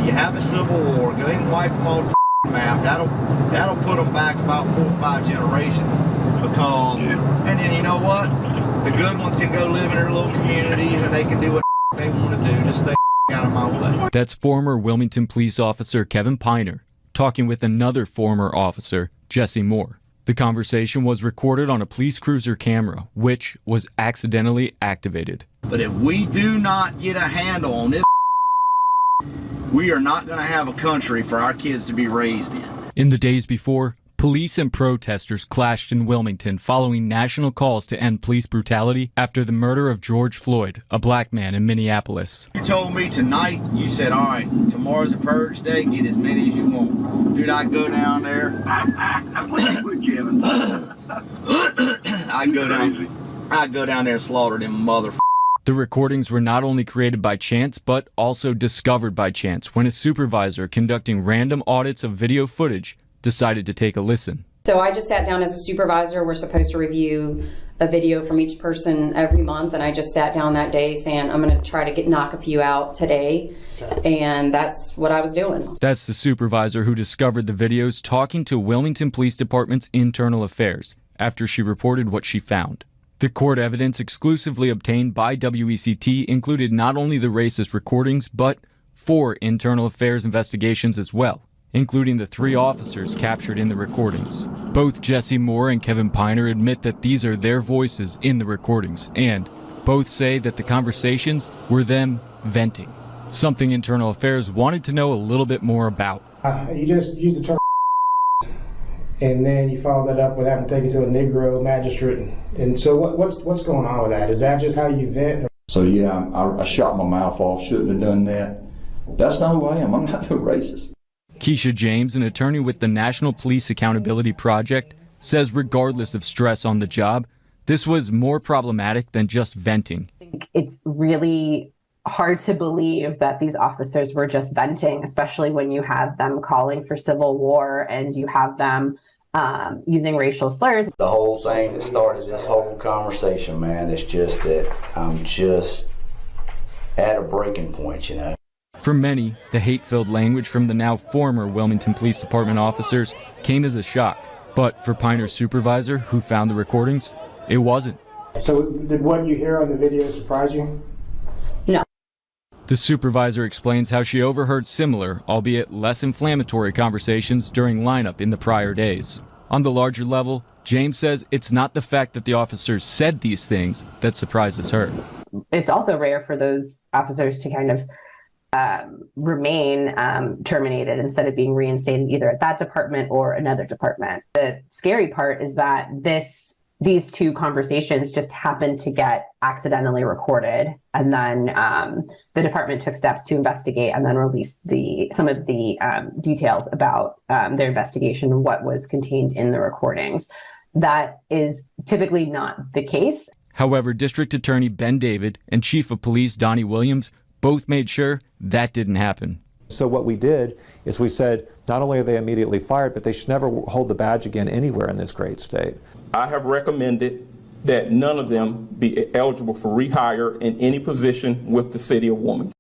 you have a civil war, go ahead and wipe them off the map. That'll put them back about 4 or 5 generations. Because, and then you know what? The good ones can go live in their little communities and they can do what they want to do. Just stay out of my way. That's former Wilmington police officer Kevin Piner talking with another former officer, Jesse Moore. The conversation was recorded on a police cruiser camera, which was accidentally activated. But if we do not get a handle on this, we are not going to have a country for our kids to be raised in. In the days before, police and protesters clashed in Wilmington following national calls to end police brutality after the murder of George Floyd, a black man in Minneapolis. You told me tonight, you said, all right, tomorrow's a purge day, get as many as you want. Dude, I go down there. I go down there and slaughter them motherfuckers. The recordings were not only created by chance, but also discovered by chance when a supervisor conducting random audits of video footage decided to take a listen. So I just sat down as a supervisor. We're supposed to review a video from each person every month, and I just sat down that day saying, I'm going to try to knock a few out today, and that's what I was doing. That's the supervisor who discovered the videos talking to Wilmington Police Department's internal affairs after she reported what she found. The court evidence exclusively obtained by WECT included not only the racist recordings, but 4 internal affairs investigations as well, including the 3 officers captured in the recordings. Both Jesse Moore and Kevin Piner admit that these are their voices in the recordings, and both say that the conversations were them venting, something Internal Affairs wanted to know a little bit more about. You just used the term and then you follow that up with having to take it to a Negro magistrate. And so what's going on with that? Is that just how you vent? So yeah, I shot my mouth off, shouldn't have done that. That's not who I am. I'm not no racist. Keisha James, an attorney with the National Police Accountability Project, says regardless of stress on the job, this was more problematic than just venting. I think it's really hard to believe that these officers were just venting, especially when you have them calling for civil war and you have them using racial slurs. The whole thing that started this whole conversation, man, is just that I'm just at a breaking point, you know. For many, the hate-filled language from the now former Wilmington Police Department officers came as a shock. But for Piner's supervisor, who found the recordings, it wasn't. So did what you hear on the video surprise you? No. The supervisor explains how she overheard similar, albeit less inflammatory conversations during lineup in the prior days. On the larger level, James says it's not the fact that the officers said these things that surprises her. It's also rare for those officers to kind of remain terminated instead of being reinstated either at that department or another department. The scary part is that these 2 conversations just happened to get accidentally recorded, and then the department took steps to investigate and then released some of the details about their investigation and what was contained in the recordings. That is typically not the case. However, District Attorney Ben David and Chief of Police Donnie Williams both made sure that didn't happen. So what we did is we said not only are they immediately fired, but they should never hold the badge again anywhere in this great state. I have recommended that none of them be eligible for rehire in any position with the city of Wilmington.